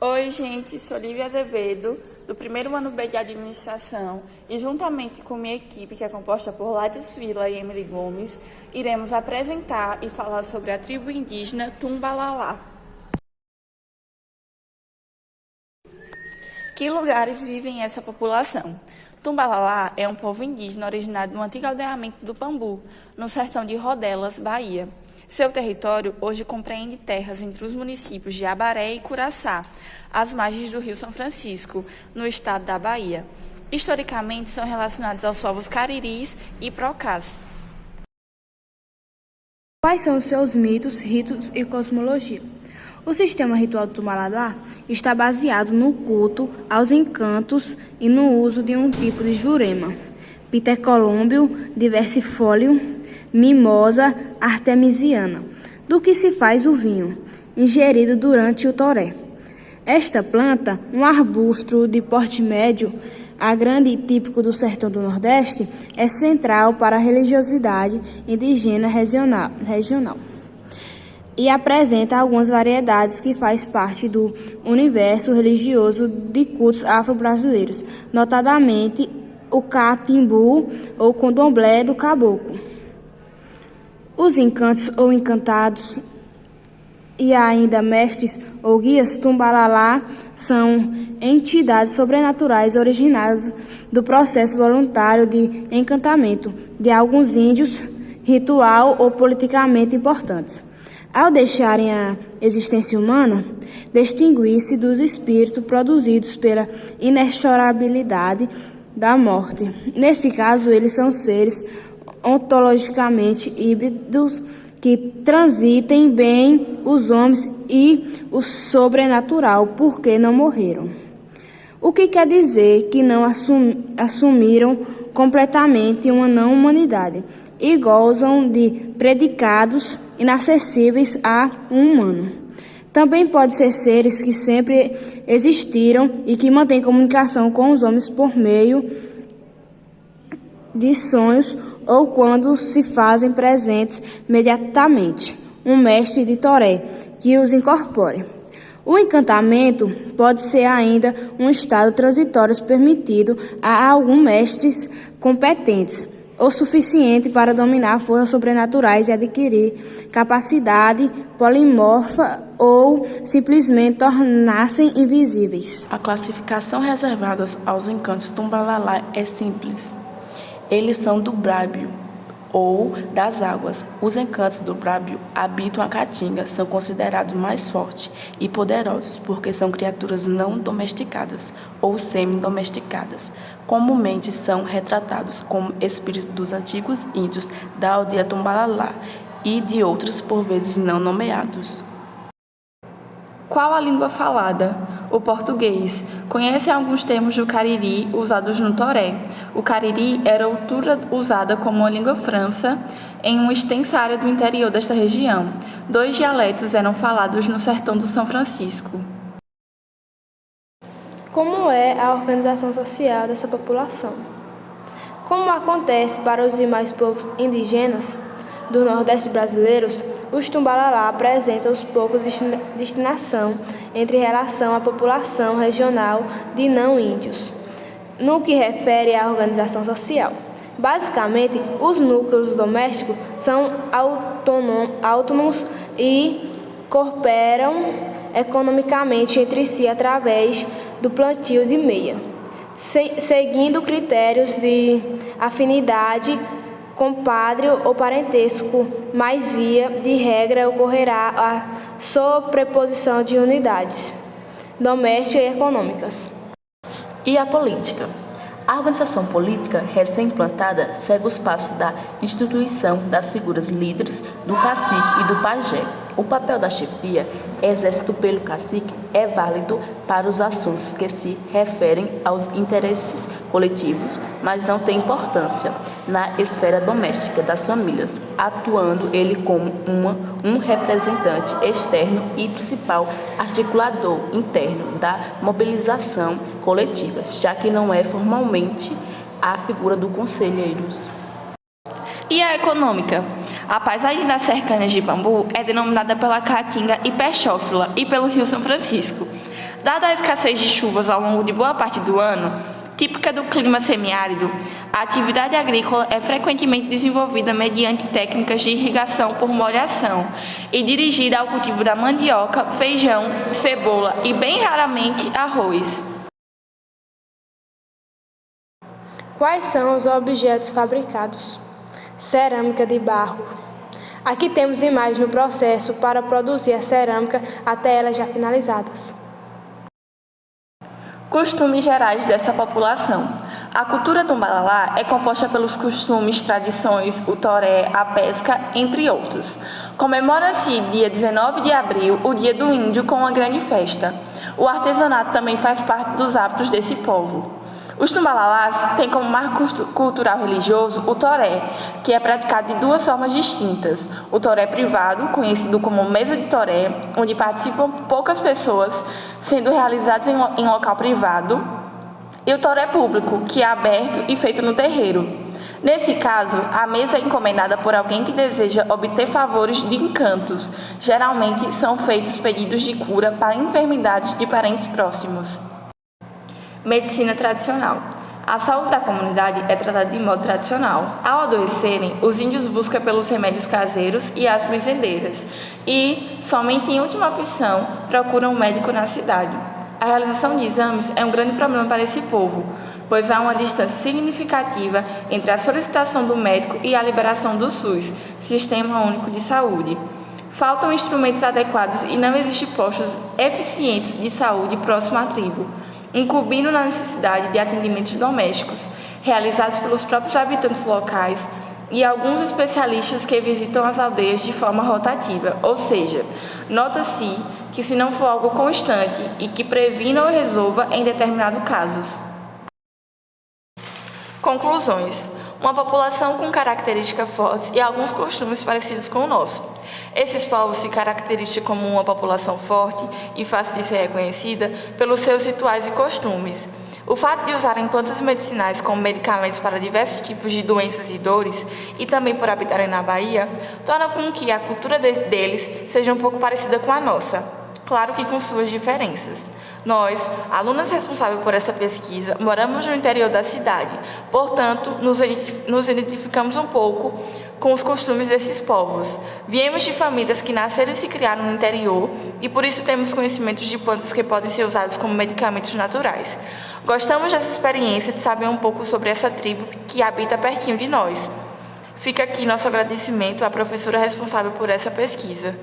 Oi, gente, sou Lívia Azevedo, do primeiro ano B de Administração, e juntamente com minha equipe, que é composta por Lades Vila e Emily Gomes, iremos apresentar e falar sobre a tribo indígena Tumbalalá. Que lugares vivem essa população? Tumbalalá é um povo indígena originário do antigo aldeamento do Pambu, no sertão de Rodelas, Bahia. Seu território hoje compreende terras entre os municípios de Abaré e Curaçá, às margens do Rio São Francisco, no estado da Bahia. Historicamente, são relacionados aos povos cariris e procás. Quais são os seus mitos, ritos e cosmologia? O sistema ritual do Tumbalalá está baseado no culto aos encantos e no uso de um tipo de jurema, Ptercolômbio diversifolium, mimosa artemisiana, do que se faz o vinho, ingerido durante o toré. Esta planta, um arbusto de porte médio, a grande e típico do sertão do Nordeste, é central para a religiosidade indígena regional e apresenta algumas variedades que faz parte do universo religioso de cultos afro-brasileiros, notadamente o catimbu ou candomblé do caboclo. Os encantos ou encantados e ainda mestres ou guias Tumbalalá são entidades sobrenaturais originadas do processo voluntário de encantamento de alguns índios, ritual ou politicamente importantes. Ao deixarem a existência humana, distinguir-se dos espíritos produzidos pela inexorabilidade da morte. Nesse caso, eles são seres ontologicamente híbridos que transitem bem os homens e o sobrenatural, porque não morreram. O que quer dizer que não assumiram completamente uma não-humanidade e gozam de predicados inacessíveis a um humano. Também pode ser seres que sempre existiram e que mantêm comunicação com os homens por meio de sonhos ou quando se fazem presentes imediatamente, um mestre de toré que os incorpore. O encantamento pode ser ainda um estado transitório permitido a alguns mestres competentes o suficiente para dominar forças sobrenaturais e adquirir capacidade polimorfa ou simplesmente tornar-se invisíveis. A classificação reservada aos encantos Tumbalalá é simples. Eles são do Brábio, ou das águas. Os encantos do Brábio habitam a Caatinga, são considerados mais fortes e poderosos porque são criaturas não domesticadas ou semi-domesticadas. Comumente são retratados como espíritos dos antigos índios da aldeia Tumbalalá e de outros por vezes não nomeados. Qual a língua falada? O português. Conhece alguns termos do Cariri usados no Toré. O Cariri era outrora usada como uma língua franca em uma extensa área do interior desta região. 2 dialetos eram falados no sertão do São Francisco. Como é a organização social dessa população? Como acontece para os demais povos indígenas do Nordeste brasileiros, os Tumbalalá apresentam os poucos destinação entre relação à população regional de não-índios, no que refere à organização social. Basicamente, os núcleos domésticos são autônomos e cooperam economicamente entre si através do plantio de meia, seguindo critérios de afinidade, compadre ou parentesco, mas via de regra ocorrerá a sobreposição de unidades domésticas e econômicas. E a política? A organização política recém-implantada segue os passos da instituição das figuras líderes do cacique e do pajé. O papel da chefia, exercido pelo cacique, é válido para os assuntos que se referem aos interesses coletivos, mas não tem importância na esfera doméstica das famílias, atuando ele como um representante externo e principal articulador interno da mobilização coletiva, já que não é formalmente a figura do conselheiros. E a econômica? A paisagem das cercanas de Pambu é denominada pela Caatinga hiperxófila e pelo Rio São Francisco. Dada a escassez de chuvas ao longo de boa parte do ano, típica do clima semiárido, a atividade agrícola é frequentemente desenvolvida mediante técnicas de irrigação por molhação e dirigida ao cultivo da mandioca, feijão, cebola e, bem raramente, arroz. Quais são os objetos fabricados? Cerâmica de barro. Aqui temos imagens no processo para produzir a cerâmica até elas já finalizadas. Costumes gerais dessa população. A cultura tumbalalá é composta pelos costumes, tradições, o toré, a pesca, entre outros. Comemora-se dia 19 de abril, o Dia do Índio, com uma grande festa. O artesanato também faz parte dos hábitos desse povo. Os tumbalalás têm como marco cultural religioso o toré, que é praticado de duas formas distintas. O toré privado, conhecido como mesa de toré, onde participam poucas pessoas, sendo realizados em local privado, e o toré público, que é aberto e feito no terreiro. Nesse caso, a mesa é encomendada por alguém que deseja obter favores de encantos. Geralmente são feitos pedidos de cura para enfermidades de parentes próximos. Medicina tradicional. A saúde da comunidade é tratada de modo tradicional. Ao adoecerem, os índios buscam pelos remédios caseiros e as benzedeiras e, somente em última opção, procuram um médico na cidade. A realização de exames é um grande problema para esse povo, pois há uma distância significativa entre a solicitação do médico e a liberação do SUS, Sistema Único de Saúde. Faltam instrumentos adequados e não existem postos eficientes de saúde próximo à tribo, incumbindo na necessidade de atendimentos domésticos, realizados pelos próprios habitantes locais e alguns especialistas que visitam as aldeias de forma rotativa, ou seja, nota-se que se não for algo constante e que previna ou resolva em determinados casos. Conclusões. Uma população com características fortes e alguns costumes parecidos com o nosso. Esses povos se caracterizam como uma população forte e fácil de ser reconhecida pelos seus rituais e costumes. O fato de usarem plantas medicinais como medicamentos para diversos tipos de doenças e dores, e também por habitarem na Bahia, torna com que a cultura deles seja um pouco parecida com a nossa, claro que com suas diferenças. Nós, alunas responsáveis por essa pesquisa, moramos no interior da cidade, portanto, nos identificamos um pouco com os costumes desses povos. Viemos de famílias que nasceram e se criaram no interior e por isso temos conhecimentos de plantas que podem ser usadas como medicamentos naturais. Gostamos dessa experiência de saber um pouco sobre essa tribo que habita pertinho de nós. Fica aqui nosso agradecimento à professora responsável por essa pesquisa.